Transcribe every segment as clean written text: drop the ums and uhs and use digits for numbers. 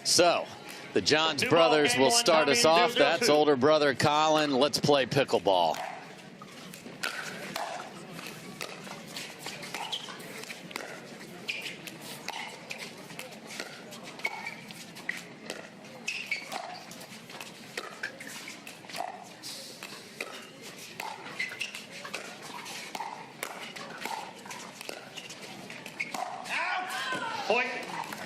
So, the Johns brothers will start us off. That's older brother Collin. Let's play pickleball.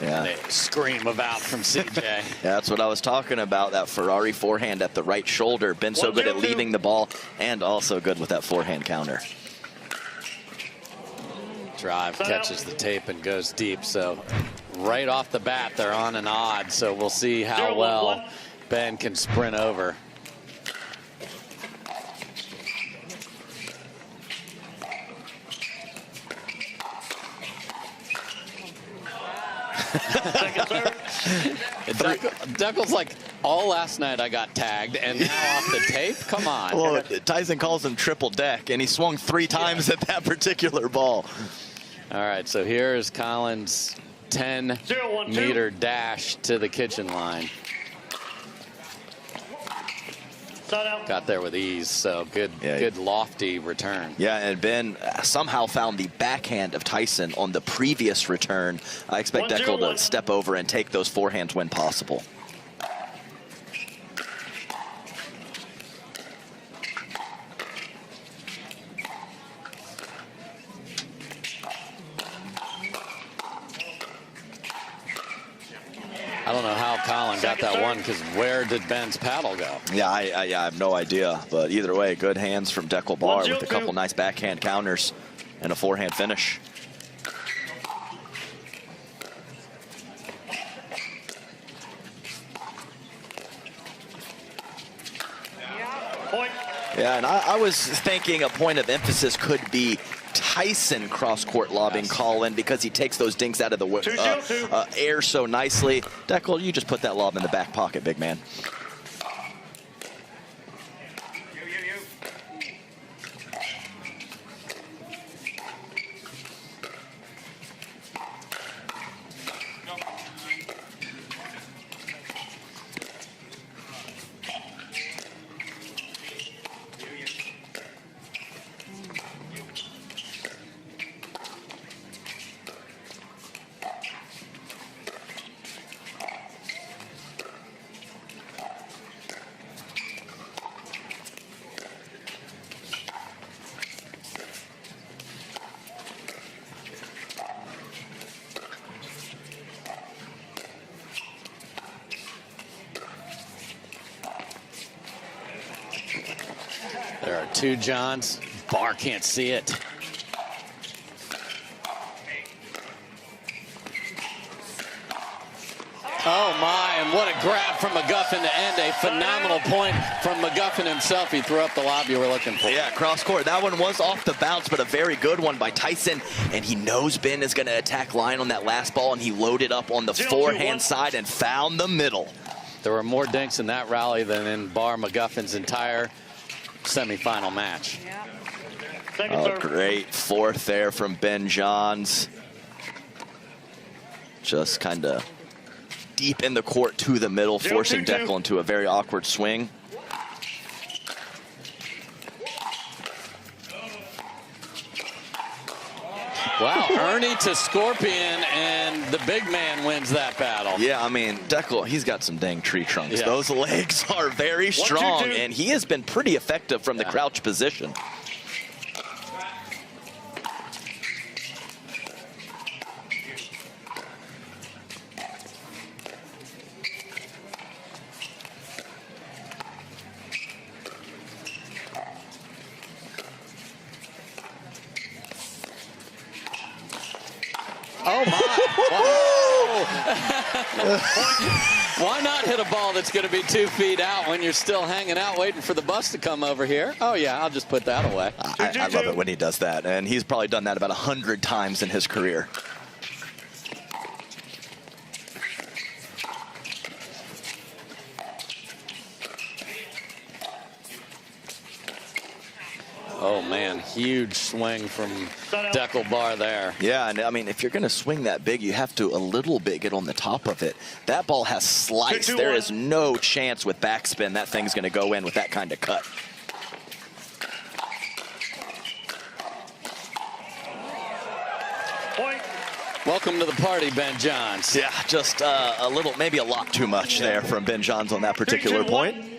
Yeah. They scream about from CJ. Yeah, that's what I was talking about, that Ferrari forehand at the right shoulder. Been so good at leaving the ball and also good with that forehand counter. Drive catches the tape and goes deep. So right off the bat, they're on an odd. So we'll see how well Ben can sprint over. Dekel's like, all last night I got tagged, and now off the tape? Come on. Well, Tyson calls him triple deck, and he swung 3 times at that particular ball. All right, so here's Collin's 10-meter dash to the kitchen line. Got there with ease, so good, good lofty return. Yeah, and Ben somehow found the backhand of Tyson on the previous return. I expect Dekel to step over and take those forehands when possible. I don't know how Collin got that one, because where did Ben's paddle go? Yeah, I have no idea. But either way, good hands from Dekel Bar with a couple nice backhand counters and a forehand finish. Yeah, and I was thinking a point of emphasis could be Tyson cross-court lobbing Collin, because he takes those dinks out of the air so nicely. Dekel, you just put that lob in the back pocket, big man. There are 2 Johns. Bar can't see it. Oh my, and what a grab from McGuffin to end a phenomenal point from McGuffin himself. He threw up the lob you were looking for. Yeah, cross court. That one was off the bounce, but a very good one by Tyson. And he knows Ben is going to attack line on that last ball, and he loaded up on the forehand side and found the middle. There were more dinks in that rally than in Bar McGuffin's entire semifinal match. Oh, great fourth there from Ben Johns. Just kind of deep in the court to the middle, forcing Dekel into a very awkward swing. Wow, Ernie to Scorpion, and the big man wins that battle. Yeah, I mean, Dekel, he's got some dang tree trunks. Yeah. Those legs are very strong, and he has been pretty effective from the crouch position. Oh my! Why not hit a ball that's going to be 2 feet out when you're still hanging out waiting for the bus to come over here? Oh yeah, I'll just put that away. I love it when he does that, and he's probably done that about 100 times in his career. Oh, man, huge swing from Dekel bar there. Yeah, and I mean, if you're going to swing that big, you have to a little bit get on the top of it. That ball has slice. There is no chance with backspin that thing's going to go in with that kind of cut. Welcome to the party, Ben Johns. Yeah, just a little, maybe a lot too much there from Ben Johns on that particular point.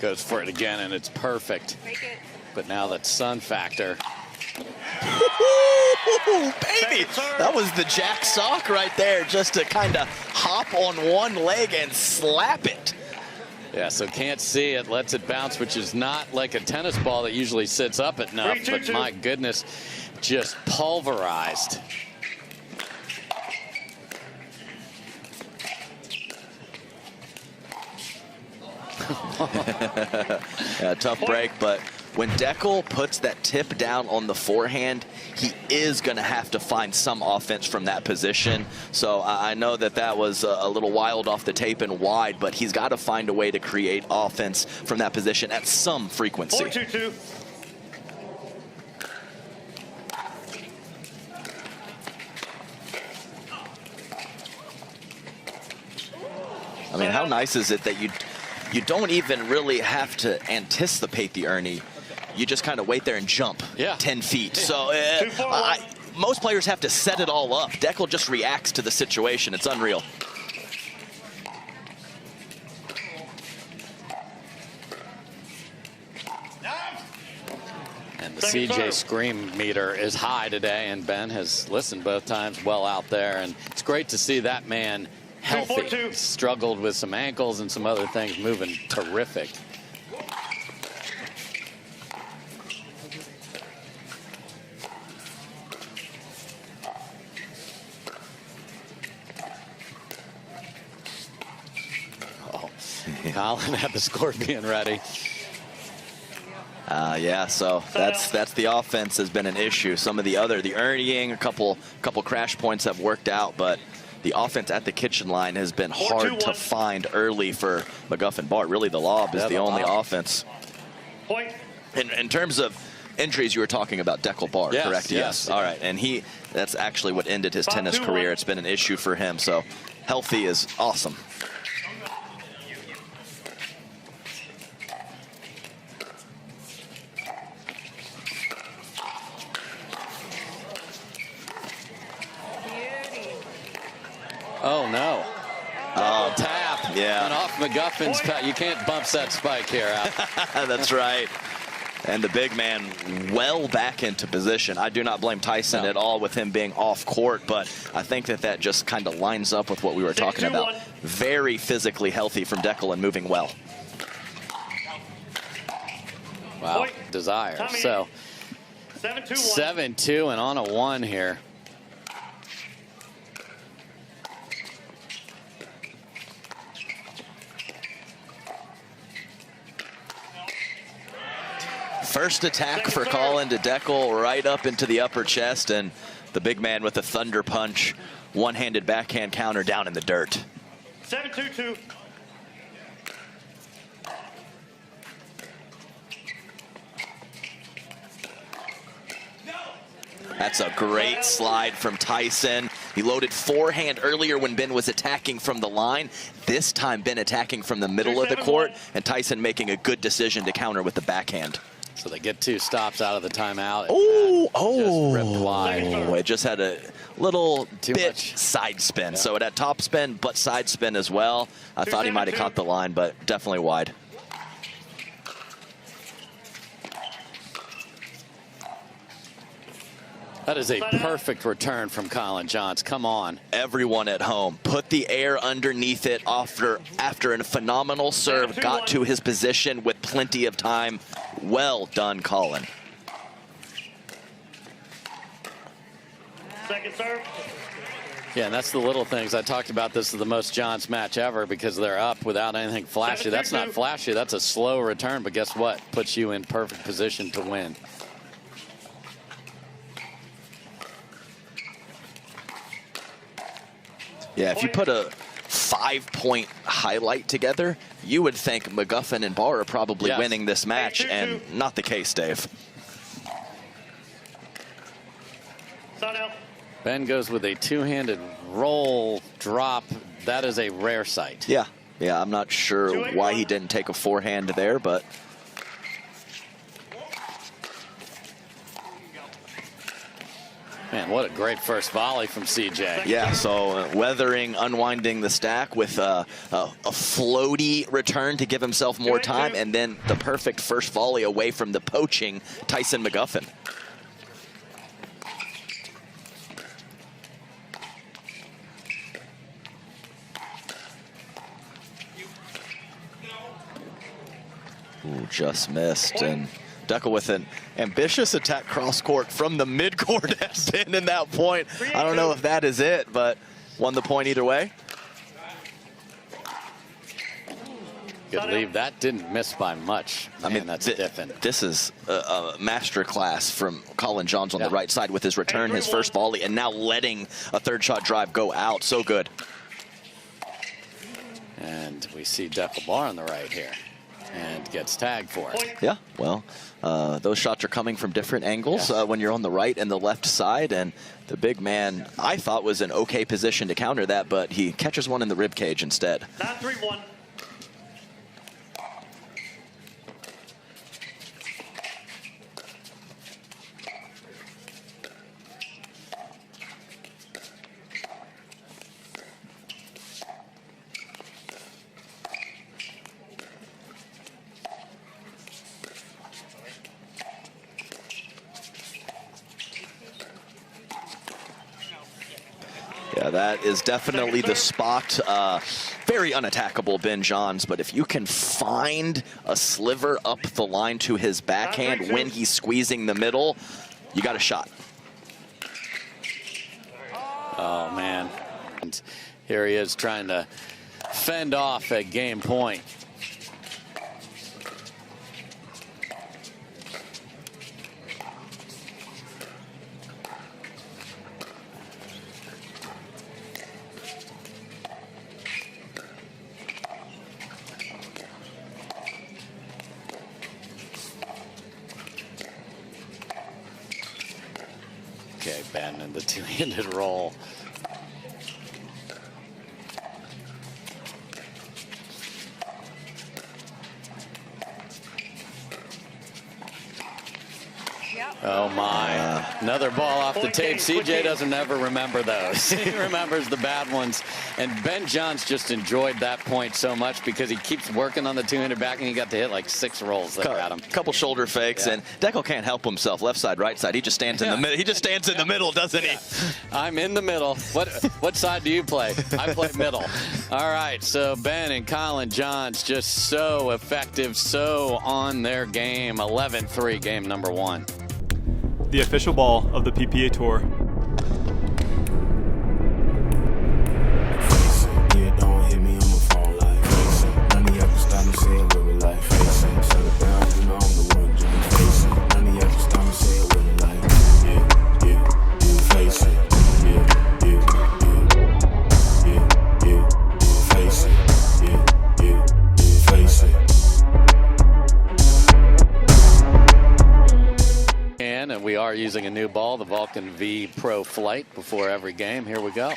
Goes for it again, and it's perfect. But now that sun factor. Ooh, baby, that was the jack sock right there, just to kind of hop on one leg and slap it. Yeah, so can't see it, lets it bounce, which is not like a tennis ball that usually sits up enough, but my goodness, just pulverized. Yeah, tough break, but when Dekel puts that tip down on the forehand, he is going to have to find some offense from that position. So I know that that was a little wild off the tape and wide, but he's got to find a way to create offense from that position at some frequency. 4-2-2. I mean, how nice is it that you don't even really have to anticipate the Ernie. You just kind of wait there and jump 10 feet. So most players have to set it all up. Dekel just reacts to the situation. It's unreal. And the CJ scream meter is high today, and Ben has listened both times well out there. And it's great to see that man healthy. He struggled with some ankles and some other things, moving terrific. Oh, Collin had the scorpion ready. Yeah, so that's the offense has been an issue. Some of the Ernieing, a couple crash points have worked out, but the offense at the kitchen line has been hard to find early for McGuffin Bart. Really, the lob is the only offense. In terms of injuries, you were talking about Dekel Bar, correct? Yes. All right, and that's actually what ended his tennis career. It's been an issue for him, so healthy is awesome. Oh, no. Oh, tap. Yeah. And off McGuffin's path. You can't bump that spike here out. That's right. And the big man well back into position. I do not blame Tyson at all with him being off court, but I think that just kind of lines up with what we were talking about. Very physically healthy from Dekel and moving well. Wow, desire. So 7-2 and on a 1 here. First attack for Collin to Dekel right up into the upper chest, and the big man with a thunder punch, one-handed backhand counter down in the dirt. 7-2-2. That's a great slide from Tyson. He loaded forehand earlier when Ben was attacking from the line. This time Ben attacking from the middle of the court, and Tyson making a good decision to counter with the backhand. So they get 2 stops out of the timeout. Oh, just ripped wide. It just had a little Too bit much side spin. Yeah. So it had top spin, but side spin as well. I thought he might have caught the line, but definitely wide. That is a perfect return from Collin Johns. Come on. Everyone at home, put the air underneath it after a phenomenal serve, got to his position with plenty of time. Well done, Collin. Second serve. Yeah, and that's the little things. I talked about this is the most Johns match ever because they're up without anything flashy. That's not flashy. That's a slow return, but guess what? Puts you in perfect position to win. Yeah, if you put a 5-point highlight together, you would think McGuffin and Barr are probably winning this match, and not the case, Dave. Ben goes with a two-handed roll drop. That is a rare sight. Yeah, I'm not sure why he didn't take a forehand there, but man, what a great first volley from CJ. Yeah, so weathering, unwinding the stack with a floaty return to give himself more time, and then the perfect first volley away from the poaching Tyson McGuffin. Ooh, just missed, and Dekel with an ambitious attack cross-court from the mid-court has been in that point. I don't know if that is it, but won the point either way. Good leave. That didn't miss by much. Man, I mean, that's different. This is a master class from Collin Johns on the right side with his return, his first volley, and now letting a third shot drive go out. So good. And we see Dekel Barr on the right here. And gets tagged for it. Yeah, well, those shots are coming from different angles when you're on the right and the left side, and the big man, I thought, was in okay position to counter that, but he catches one in the rib cage instead. 9-3-1. Yeah, that is definitely the spot. Very unattackable, Ben Johns, but if you can find a sliver up the line to his backhand when he's squeezing the middle, you got a shot. Oh, man. And here he is trying to fend off at game point. Okay, Ben and the two-handed roll. Oh my, another ball off the tape. CJ doesn't ever remember those. He remembers the bad ones. And Ben Johns just enjoyed that point so much because he keeps working on the two-handed back, and he got to hit like 6 rolls that got him. Couple shoulder fakes, and Dekel can't help himself. Left side, right side. He just stands in the middle. He just stands in the middle, doesn't he? I'm in the middle. What side do you play? I play middle. All right, so Ben and Collin Johns just so effective, so on their game. 11-3, game number 1. The official ball of the PPA Tour. Yeah, don't hit me on my phone like face it. None of y'all can stop me saying what we like face it. Shut it down, you know I'm the one just face it. None of y'all can stop me saying what we like. Yeah, face it. Yeah, face it. Yeah, face it. And we are using a new ball, the Vulcan V Pro Flight, before every game. Here we go.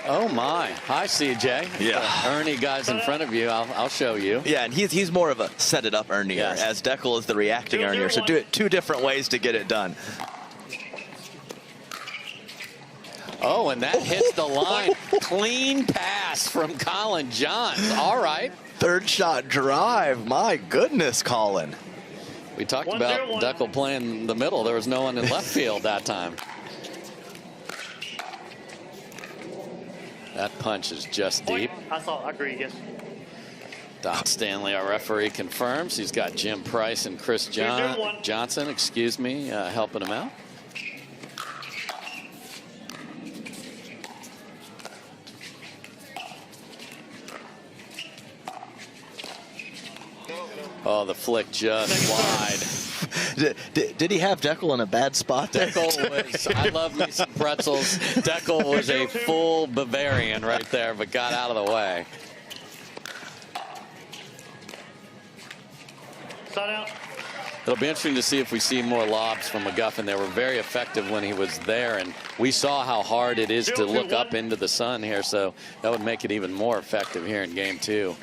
Oh my! Hi, CJ. Yeah. Ernie guy's in front of you. I'll show you. Yeah, and he's more of a set it up Ernie, as Dekel is the reacting Ernie. So do it 2 different ways to get it done. Oh, and that hits the line. Clean pass from Collin Johns. All right. Third shot drive. My goodness, Collin. We talked about Dekel playing the middle. There was no one in left field that time. That punch is just deep. I agree, yes. Don Stanley, our referee, confirms. He's got Jim Price and Chris Johnson, helping him out. Oh, the flick just wide. Did he have Dekel in a bad spot there? Dekel was, I love me some pretzels. Dekel was a full Bavarian right there, but got out of the way. It'll be interesting to see if we see more lobs from McGuffin. They were very effective when he was there, and we saw how hard it is to look up into the sun here, so that would make it even more effective here in game 2.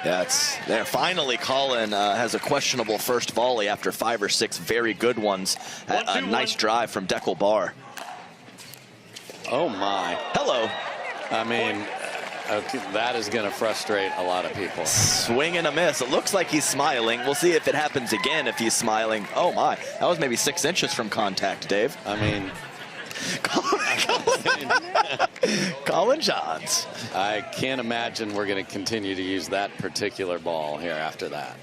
That's there. Finally, Collin has a questionable first volley after 5 or 6 very good ones. A nice drive from Dekel Bar. Oh, my. Hello. I mean, okay, that is going to frustrate a lot of people. Swing and a miss. It looks like he's smiling. We'll see if it happens again if he's smiling. Oh, my. That was maybe 6 inches from contact, Dave. I mean... Collin Johns. I can't imagine we're going to continue to use that particular ball here after that.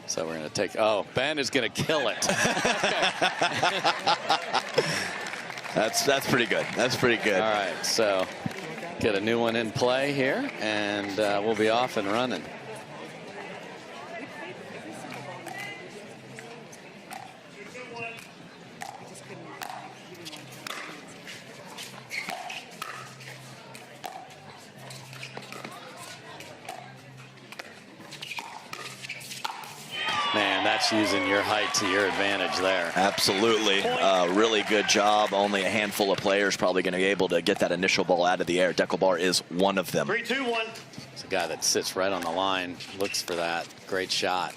So we're going to take... Oh, Ben is going to kill it. That's pretty good. That's pretty good. All right, so get a new one in play here, and we'll be off and running. Man, that's using your height to your advantage there. Absolutely. Really good job. Only a handful of players probably going to be able to get that initial ball out of the air. Dekel Bar is one of them. 3, 2, 1. It's a guy that sits right on the line, looks for that. Great shot.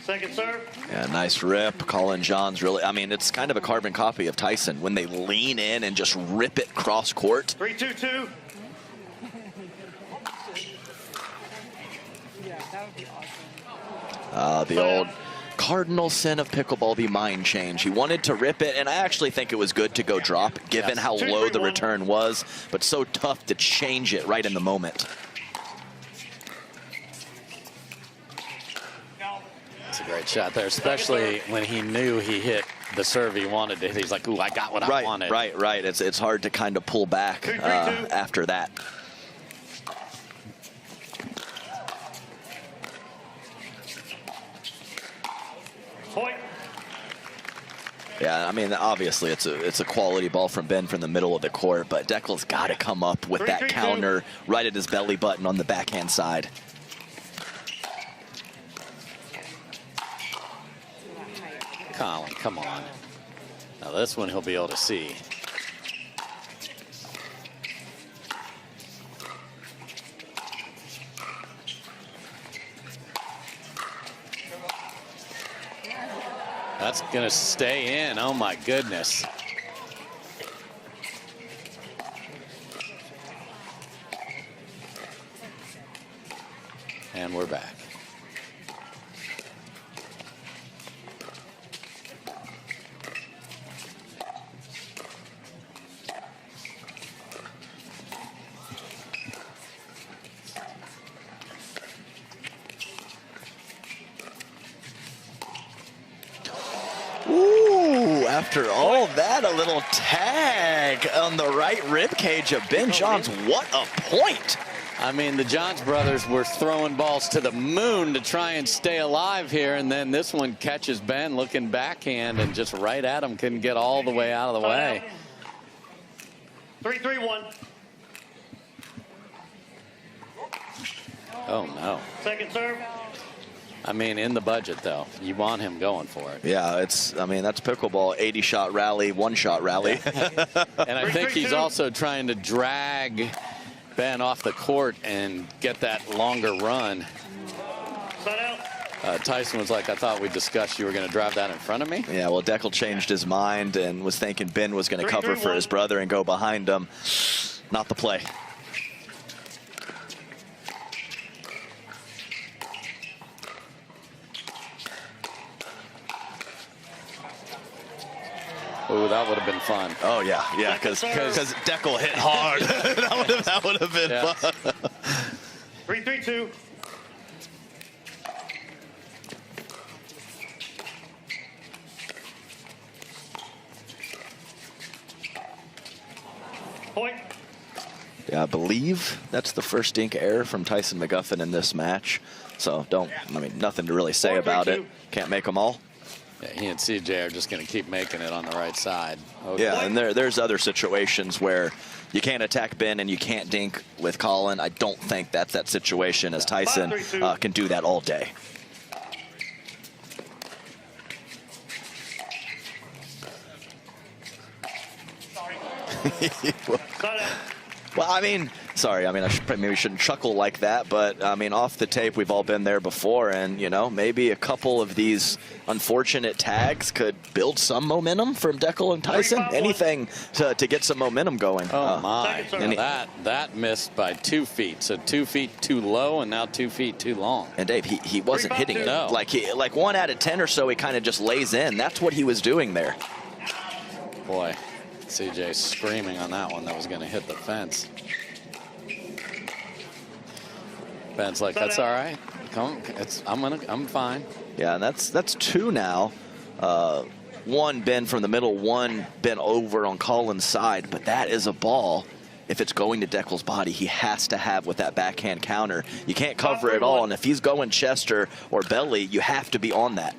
Second serve. Yeah, nice rip. Collin Johns really, I mean, it's kind of a carbon copy of Tyson when they lean in and just rip it cross court. 3, 2, 2. The old cardinal sin of pickleball, the mind change. He wanted to rip it, and I actually think it was good to go drop, given how low the return was, but so tough to change it right in the moment. It's a great shot there, especially when he knew he hit the serve he wanted to hit. He's like, ooh, I got what I wanted. Right. It's hard to kind of pull back after that. Point. Yeah, I mean, obviously it's a quality ball from Ben from the middle of the court, but Dekel's got to come up with that counter right at his belly button on the backhand side. Collin, come on. Now this one he'll be able to see. That's going to stay in. Oh, my goodness. And we're back. After all that, a little tag on the right rib cage of Ben Johns. What a point! I mean, the Johns brothers were throwing balls to the moon to try and stay alive here, and then this one catches Ben looking backhand and just right at him, couldn't get all the way out of the way. 3, 3, 1. Oh, no. Second serve. I mean, in the budget, though. You want him going for it. Yeah, I mean, that's pickleball, 80-shot rally, 1-shot rally. And I think he's also trying to drag Ben off the court and get that longer run. Tyson was like, I thought we discussed you were going to drive that in front of me. Yeah, well, Dekel changed his mind and was thinking Ben was going to cover for his brother and go behind him. Not the play. Ooh, that would have been fun. Oh, yeah, because Dekel hit hard. that would have been fun. 3-3-2. Point. Yeah, I believe that's the first dink error from Tyson McGuffin in this match. So nothing to really say about it. Can't make them all. Yeah, he and CJ are just going to keep making it on the right side. Okay. Yeah, and there's other situations where you can't attack Ben and you can't dink with Collin. I don't think that's that situation, as Tyson can do that all day. Well, I mean, sorry. I mean, maybe shouldn't chuckle like that, but I mean, off the tape, we've all been there before, and you know, maybe a couple of these unfortunate tags could build some momentum from Dekel and Tyson. Anything to get some momentum going. Oh my! That missed by 2 feet. So 2 feet too low, and now 2 feet too long. And Dave, he wasn't hitting it. No. Like 1 out of 10 or so, he kind of just lays in. That's what he was doing there. Boy. CJ screaming on that one that was going to hit the fence. Ben's like, that's all right. I'm fine. Yeah, and that's 2 now. 1 Ben from the middle, 1 Ben over on Collin's side, but that is a ball. If it's going to Dekel's body, he has to have with that backhand counter. You can't cover it all, and if he's going chest or belly, you have to be on that.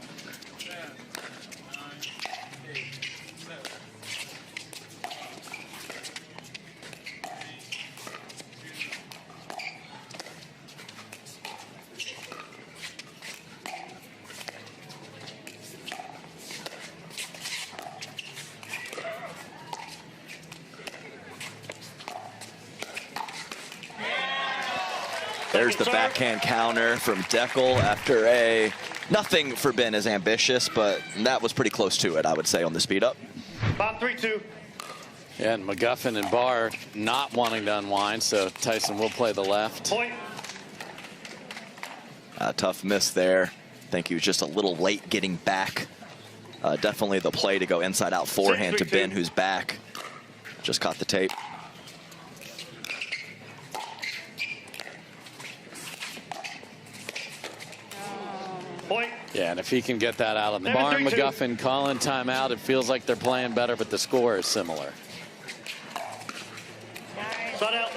There's the backhand counter from Dekel after a nothing for Ben as ambitious, but that was pretty close to it, I would say, on the speed up. About 3-2. Yeah, and McGuffin and Barr not wanting to unwind, so Tyson will play the left. Point. Tough miss there. I think he was just a little late getting back. Definitely the play to go inside out forehand to Ben, who's back. Just caught the tape. Point. Yeah, and if he can get that out of the Barr, McGuffin, Collin timeout, it feels like they're playing better, but the score is similar. Shut out.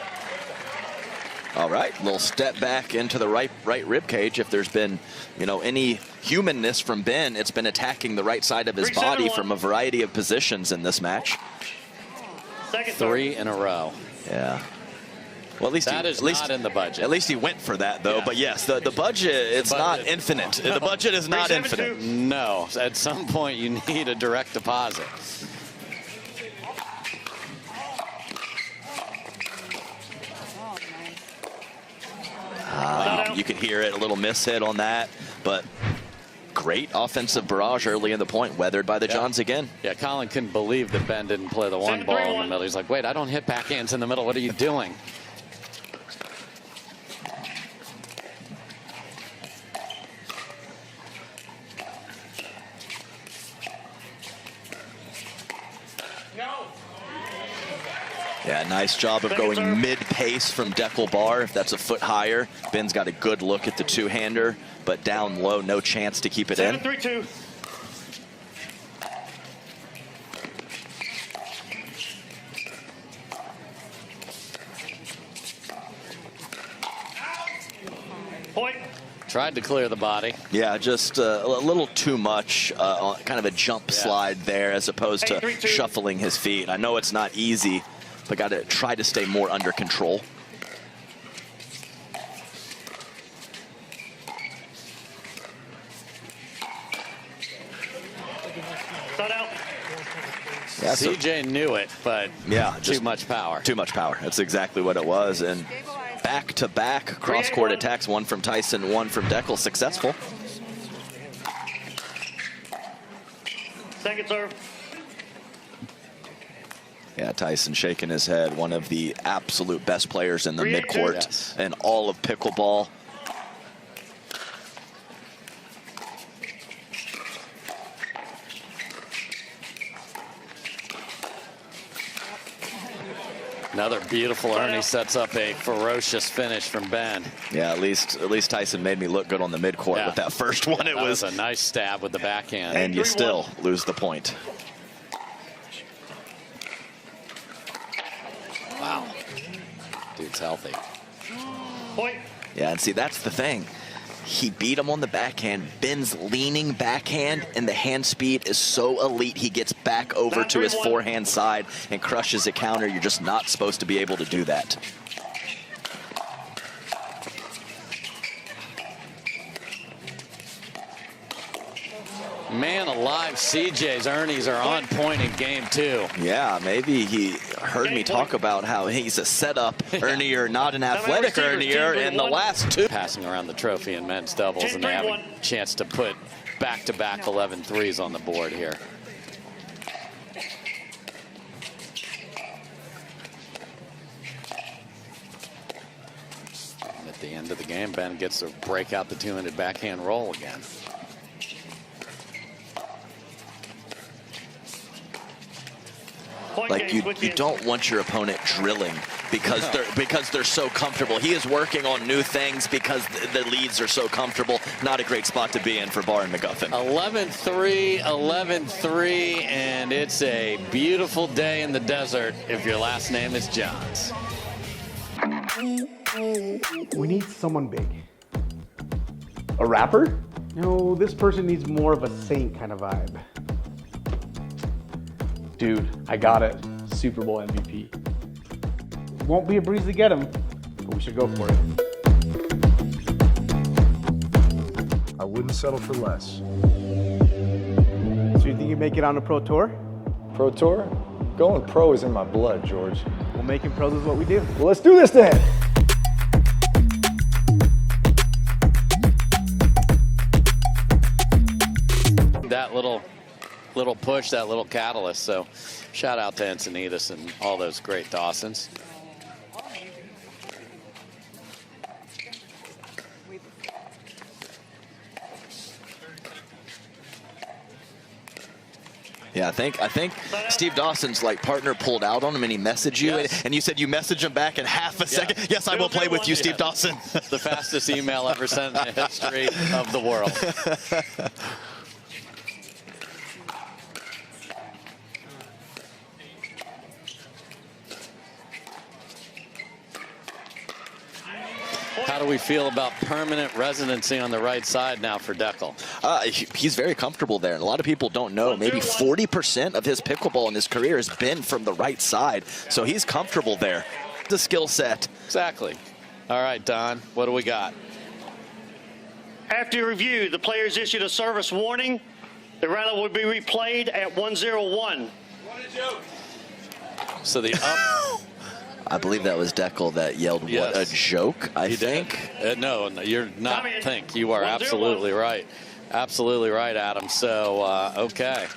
All right, little step back into the right rib cage. If there's been, you know, any humanness from Ben, it's been attacking the right side of his body from a variety of positions in this match. 3 in a row. Yeah. Well, at least that is not in the budget. At least he went for that, though. Yeah. But yes, the budget, it's not infinite. No. The budget is not infinite. No. At some point, you need a direct deposit. You could hear it, a little miss hit on that, but great offensive barrage early in the point, weathered by the Johns again. Yeah, Collin couldn't believe that Ben didn't play the 1 ball in the middle. He's like, wait, I don't hit backhands in the middle. What are you doing? Yeah, nice job of going mid-pace from Dekel Barr. If that's a foot higher, Ben's got a good look at the two-hander, but down low, no chance to keep it in. 7-3-2. Point. Tried to clear the body. Yeah, just a little too much, kind of a jump slide there as opposed to shuffling his feet. I know it's not easy, but got to try to stay more under control. Yeah, CJ knew it, but too much power. Too much power. That's exactly what it was. And back-to-back cross-court attacks, one from Tyson, one from Dekel, successful. Second serve. Yeah, Tyson shaking his head. One of the absolute best players in the 3-8-2. midcourt Yes. and all of pickleball. Another beautiful Ernie sets up a ferocious finish from Ben. Yeah, at least Tyson made me look good on the midcourt Yeah. with that first one. It That was a nice stab with the backhand. and you 3-1. still lose the point. Wow. Dude's healthy. Point. Yeah, and see, that's the thing. He beat him on the backhand. Ben's leaning backhand, and the hand speed is so elite. He gets back over to his 3-1. forehand side and crushes a counter. You're just not supposed to be able to do that. Man alive, CJ's Ernie's are on point in game 2. Yeah, maybe he heard me talk about how he's a setup Ernier, not an athletic Ernier in the last 2. Passing around the trophy in men's doubles, and they have a chance to put back-to-back 11 threes on the board here. And at the end of the game, Ben gets to break out the two-handed backhand roll again. Point Like game, you switch in. don't want your opponent drilling because they're so comfortable. He is working on new things because the leads are so comfortable. Not a great spot to be in for Barr and McGuffin. 11-3, 11-3, and it's a beautiful day in the desert if your last name is Johns. We need someone big. A rapper? No, this person needs more of a saint kind of vibe. Dude, I got it. Super Bowl MVP. Won't be a breeze to get him, but we should go for it. I wouldn't settle for less. So you think you make it on a pro tour? Pro Tour? Going pro is in my blood, George. Well, making pros is what we do. Well, let's do this then. That little push, that little catalyst. So shout out to Encinitas and all those great Dawsons. Yeah, I think Steve Dawson's like partner pulled out on him and he messaged you, Yes. and you said you message him back in half a second. Yes, I will play with you, Steve Dawson. The fastest email ever sent in the history of the world. How do we feel about permanent residency on the right side now for Dekel? He's very comfortable there, and a lot of people don't know. Maybe 40% of his pickleball in his career has been from the right side, so he's comfortable there. The skill set. Exactly. All right, Don, what do we got? After review, the players issued a service warning. The round will be replayed at 101. So the up. I believe that was Dekel that yelled, "What Yes. a joke!" I think. No, you're not. Tommy, Think you are 1-0-1. absolutely right. Absolutely right, Adam. So okay.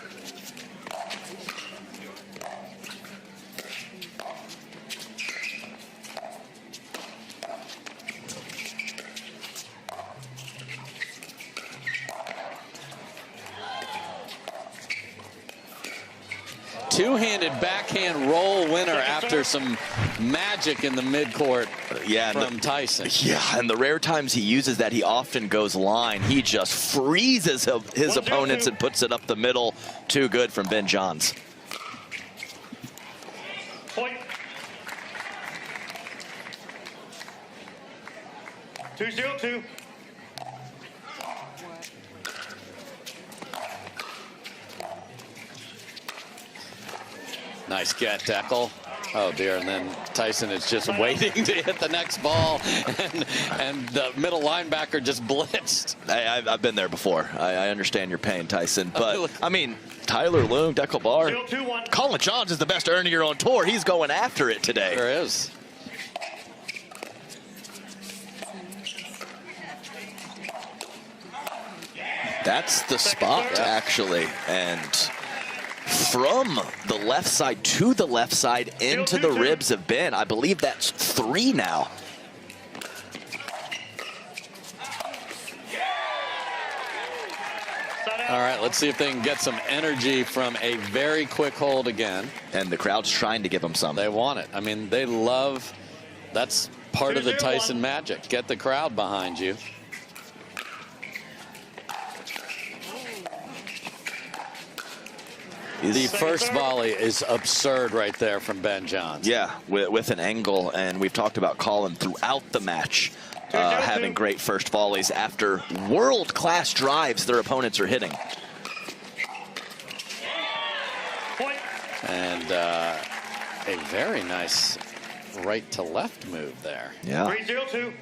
Two-handed backhand roll winner after some magic in the midcourt from Tyson. Yeah, and the rare times he uses that, he often goes line. He just freezes his opponents and puts it up the middle. Too good from Ben Johns. Point. 2-0-2. Nice get, Dekel. Oh dear, and then Tyson is just waiting to hit the next ball, and the middle linebacker just blitzed. I've been there before. I understand your pain, Tyson. But, I mean, Tyler Loong, Dekel Barr. 0-2-1. Collin Johns is the best Ernier on tour. He's going after it today. There is. That's the spot, actually. And from the left side to the left side into the ribs of Ben. I believe that's 3 now. All right, let's see if they can get some energy from a very quick hold again. And the crowd's trying to give them some. They want it. I mean, they love, that's part of the Tyson magic. Get the crowd behind you. The first volley is absurd right there from Ben Johns. Yeah, with an angle, and we've talked about Collin throughout the match. Having great first volleys after world-class drives their opponents are hitting. And a very nice right to left move there. Yeah. 3-0-2.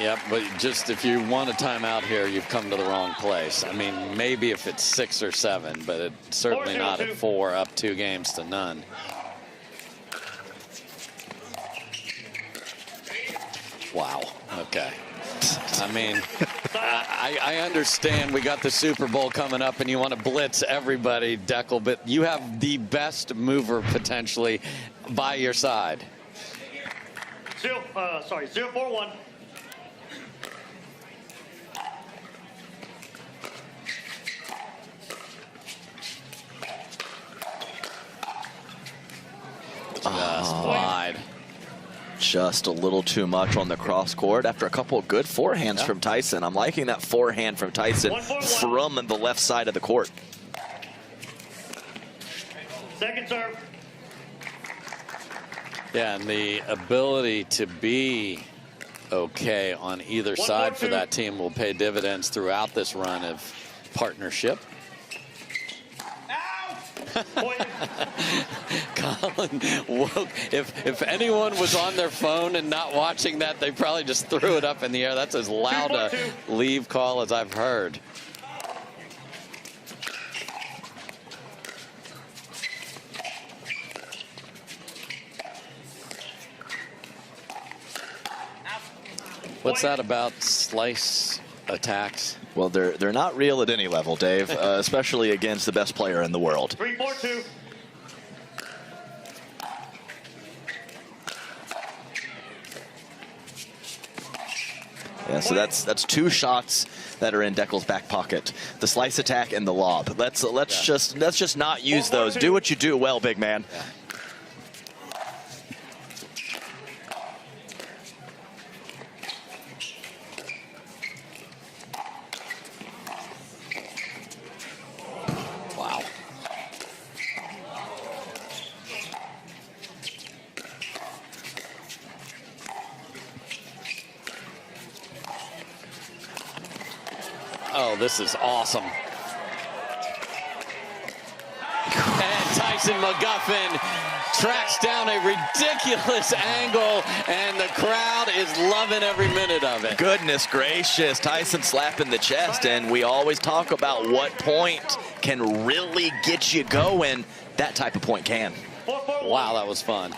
Yep, but just if you want a timeout here, you've come to the wrong place. I mean, maybe if it's 6 or 7, but it's certainly not at 4, up 2 games to none. Wow. Okay. I mean, I understand we got the Super Bowl coming up and you want to blitz everybody, Dekel, but you have the best mover potentially by your side. 0-4-1. Just wide. Just a little too much on the cross court after a couple of good forehands from Tyson. I'm liking that forehand from Tyson from the left side of the court. Second serve. Yeah, and the ability to be okay on either side for that team will pay dividends throughout this run of partnership. Collin, if anyone was on their phone and not watching that, they probably just threw it up in the air. That's as loud a leave call as I've heard. What's that about slice attacks? Well, they're not real at any level, Dave, especially against the best player in the world. 3-4-2. Yeah, so that's 2 shots that are in Dekel's back pocket: the slice attack and the lob. Let's just not use those. Do what you do well, big man. Yeah. Oh, this is awesome. And Tyson McGuffin tracks down a ridiculous angle, and the crowd is loving every minute of it. Goodness gracious, Tyson slapping the chest, and we always talk about what point can really get you going. That type of point can. Wow, that was fun.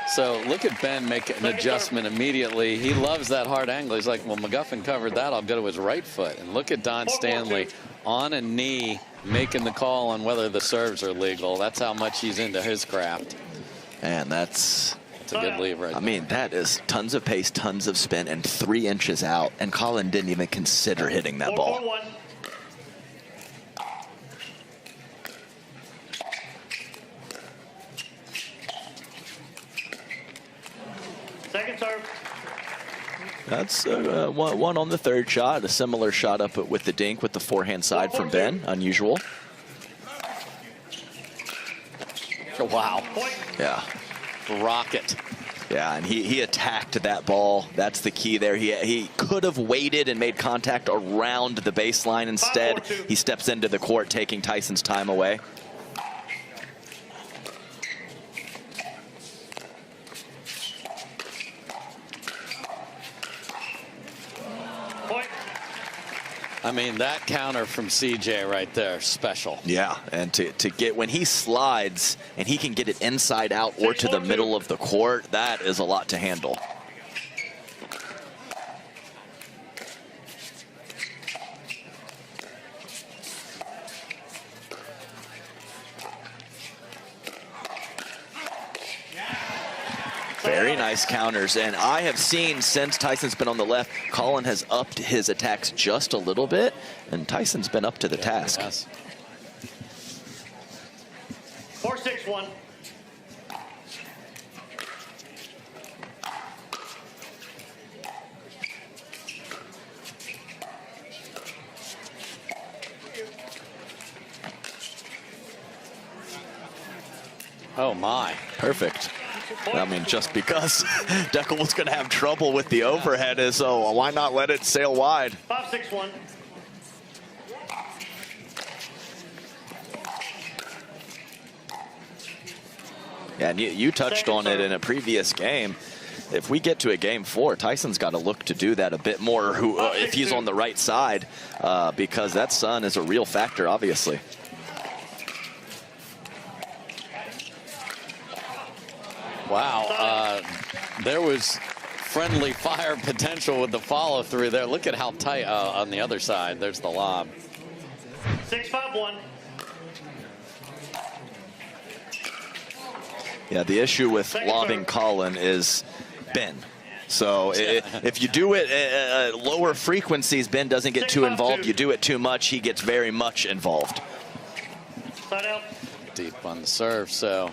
So look at Ben make an adjustment immediately. He loves that hard angle. He's like, well, McGuffin covered that. I'll go to his right foot. And look at Don Stanley on a knee making the call on whether the serves are legal. That's how much he's into his craft. And that's a good leave right there. I mean, that is tons of pace, tons of spin, and 3 inches out. And Collin didn't even consider hitting that ball. 4-4-1. Second serve. That's one on the 3rd shot. A similar shot up with the dink with the forehand side from Ben. Unusual. Wow. Yeah. Rocket. Yeah, and he attacked that ball. That's the key there. He could have waited and made contact around the baseline. Instead, he steps into the court, taking Tyson's time away. I mean, that counter from CJ right there, special. Yeah, and to get, when he slides and he can get it inside out or to the middle of the court, that is a lot to handle. Very nice counters, and I have seen since Tyson's been on the left, Collin has upped his attacks just a little bit, and Tyson's been up to the task. Yes. 4-6-1. Oh my. Perfect. I mean, just because Dekel was going to have trouble with the overhead is, so why not let it sail wide? 5-6-1. Yeah, and you touched on it in a previous game. If we get to a game 4, Tyson's got to look to do that a bit more if he's on the right side, because that sun is a real factor, obviously. Wow, there was friendly fire potential with the follow through there. Look at how tight on the other side. There's the lob. 6-5-1. Yeah, the issue with lobbing Collin is Ben. So if you do it at lower frequencies, Ben doesn't get too involved. You do it too much, he gets very much involved. Deep on the serve, so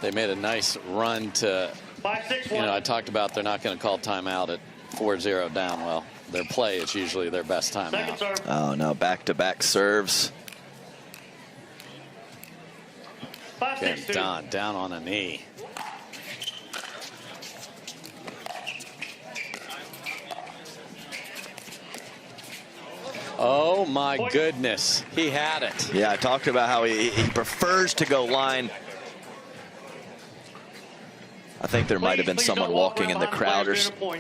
they made a nice run to, you know, I talked about they're not going to call timeout at 4-0 down. Well, their play is usually their best timeout. Oh, no, back-to-back serves. Again, Don down on a knee. Oh my goodness, he had it. Yeah, I talked about how he prefers to go line. I think there might have been someone walking in the crowd.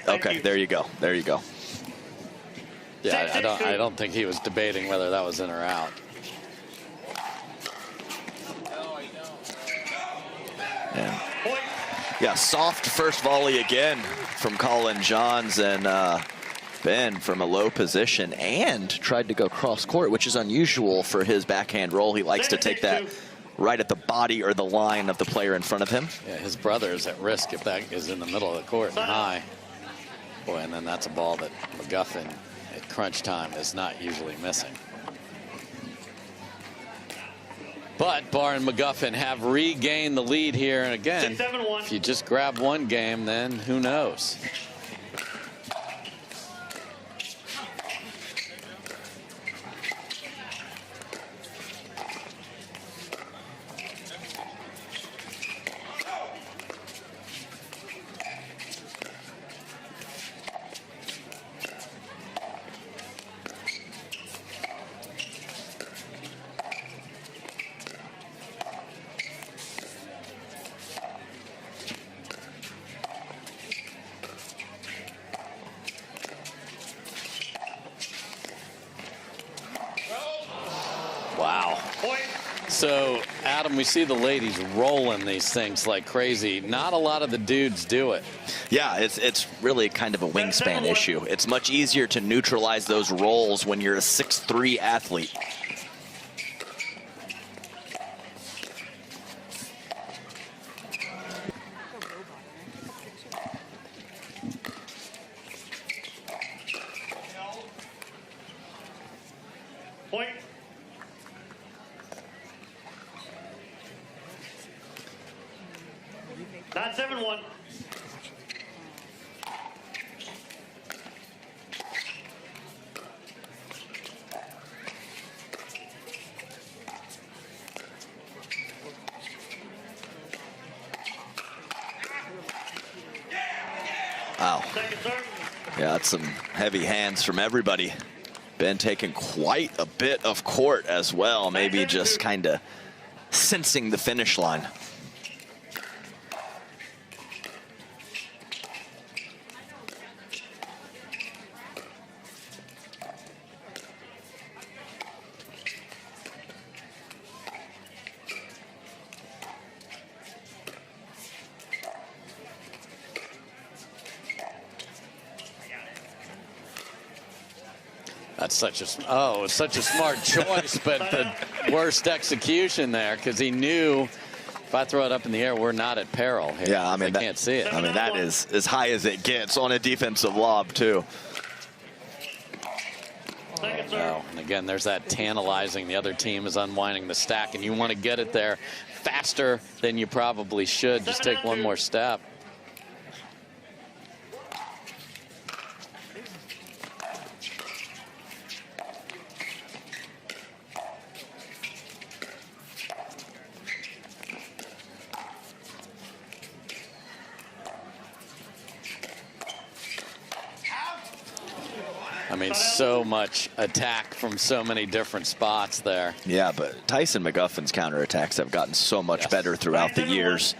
Okay, there you go. There you go. Yeah, I don't think he was debating whether that was in or out. Yeah, soft first volley again from Collin Johns, and Ben from a low position and tried to go cross court, which is unusual for his backhand roll. He likes to take that right at the body or the line of the player in front of him. Yeah, his brother is at risk if that is in the middle of the court and high. Boy, and then that's a ball that McGuffin at crunch time is not usually missing. But Barr and McGuffin have regained the lead here, and again, if you just grab one game, then who knows? Wow. So, Adam, we see the ladies rolling these things like crazy. Not a lot of the dudes do it. Yeah, it's really kind of a wingspan issue. It's much easier to neutralize those rolls when you're a 6'3" athlete. Point. Not 7-1. Wow. Yeah, that's some heavy hands from everybody. Ben taking quite a bit of court as well, maybe just kind of sensing the finish line. That's such a smart choice, but the worst execution there, because he knew if I throw it up in the air, we're not at peril here. Yeah, I mean, they can't see it. I mean, that is as high as it gets on a defensive lob, too. Oh, and again, there's that tantalizing. The other team is unwinding the stack, and you want to get it there faster than you probably should. Just take one more step. I mean, so much attack from so many different spots there. Yeah, but Tyson McGuffin's counterattacks have gotten so much better throughout the years.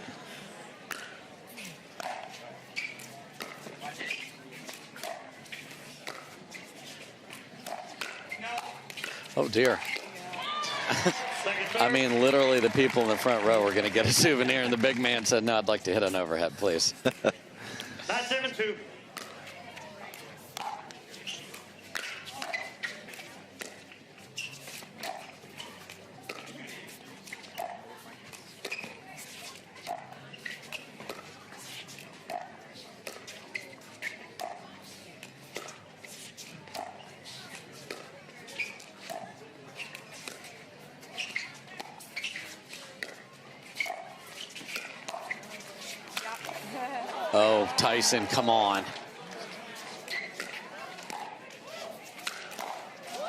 Oh, dear. I mean, literally the people in the front row were going to get a souvenir, and the big man said, no, I'd like to hit an overhead, please. 9-7-2. Oh, Tyson, come on.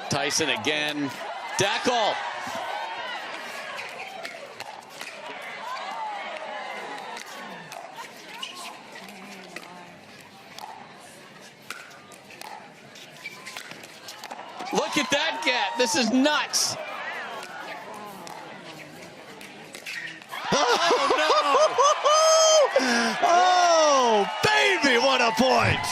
Tyson again. Dekel. Look at that gap. This is nuts. Oh, no. Oh, baby, what a point.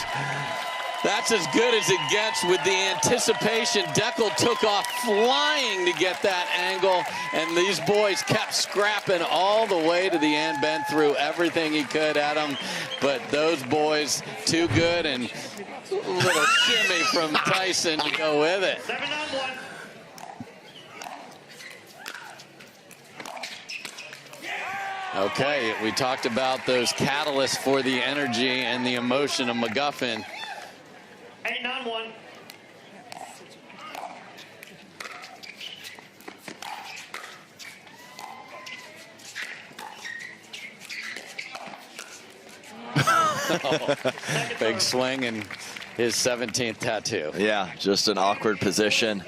That's as good as it gets with the anticipation. Dekel took off flying to get that angle, and these boys kept scrapping all the way to the end. Ben threw everything he could at them, but those boys too good, and a little shimmy from Tyson to go with it. 7-1. Okay, we talked about those catalysts for the energy and the emotion of McGuffin. 8-9-1. Big swing and his 17th tattoo. Yeah, just an awkward position.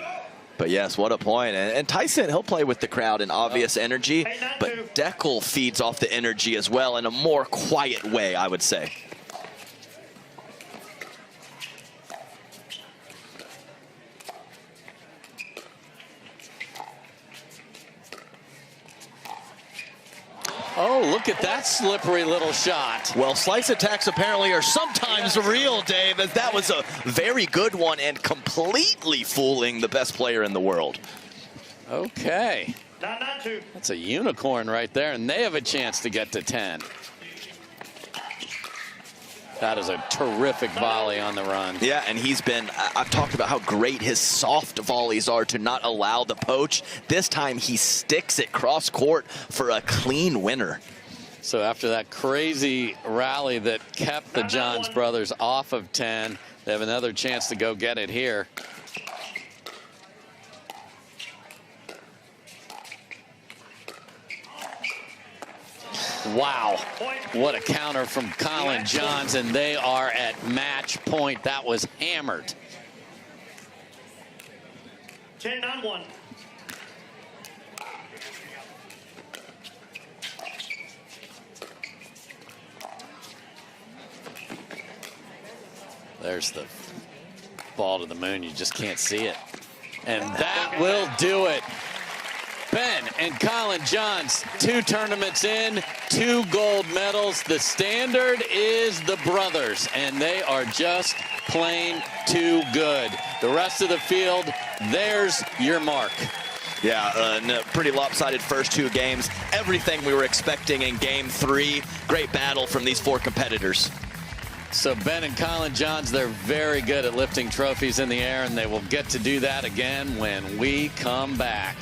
But yes, what a point. And Tyson, he'll play with the crowd in obvious energy, but Dekel feeds off the energy as well in a more quiet way, I would say. Oh, look at that slippery little shot. Well, slice attacks apparently are sometimes real, Dave, as that was a very good one and completely fooling the best player in the world. Okay. 9-9-2. That's a unicorn right there, and they have a chance to get to 10. That is a terrific volley on the run. Yeah, and he's been, I've talked about how great his soft volleys are to not allow the poach. This time he sticks it cross court for a clean winner. So after that crazy rally that kept the Johns brothers off of 10, they have another chance to go get it here. Wow, what a counter from Collin Johns, and they are at match point. That was hammered. 10-9-1. There's the ball to the moon. You just can't see it. And that will do it. Ben and Collin Johns, 2 tournaments in, 2 gold medals. The standard is the brothers, and they are just plain too good. The rest of the field, there's your mark. Yeah, pretty lopsided first 2 games. Everything we were expecting in game 3. Great battle from these 4 competitors. So Ben and Collin Johns, they're very good at lifting trophies in the air, and they will get to do that again when we come back.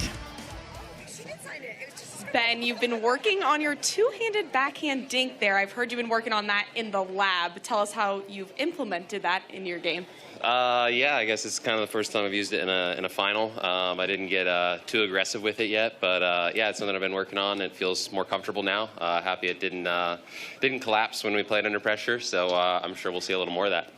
Ben, you've been working on your two-handed backhand dink there. I've heard you've been working on that in the lab. Tell us how you've implemented that in your game. Yeah, I guess it's kind of the first time I've used it in a final. I didn't get too aggressive with it yet, but yeah, it's something I've been working on. It feels more comfortable now. Happy it didn't collapse when we played under pressure, so I'm sure we'll see a little more of that.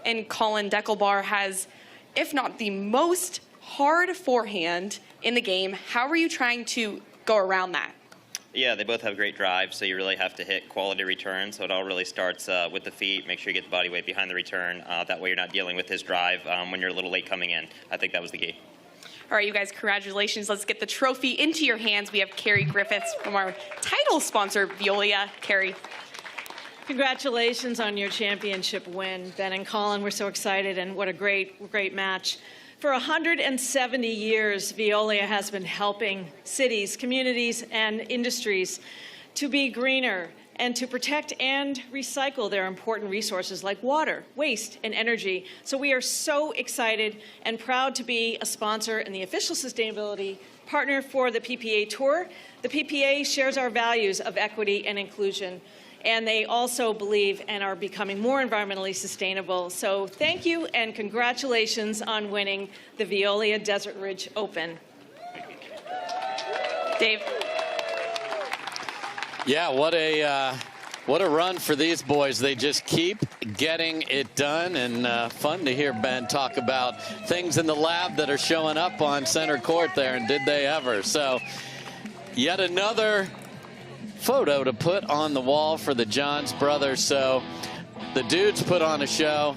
And Collin, Dekel has, if not the most hard forehand in the game. How are you trying to go around that? Yeah, they both have great drive, so you really have to hit quality return. So it all really starts with the feet. Make sure you get the body weight behind the return. That way you're not dealing with his drive when you're a little late coming in. I think that was the key. All right, you guys, congratulations. Let's get the trophy into your hands. We have Carrie Griffiths from our title sponsor, Veolia. Carrie. Congratulations on your championship win, Ben and Collin. We're so excited, and what a great match. For 170 years, Veolia has been helping cities, communities, and industries to be greener and to protect and recycle their important resources like water, waste, and energy. So we are so excited and proud to be a sponsor and the official sustainability partner for the PPA Tour. The PPA shares our values of equity and inclusion, and they also believe and are becoming more environmentally sustainable. So thank you and congratulations on winning the Veolia Desert Ridge Open. Dave. Yeah, what a run for these boys. They just keep getting it done, and fun to hear Ben talk about things in the lab that are showing up on center court there, and did they ever. So yet another photo to put on the wall for the Johns brothers. So the dudes put on a show.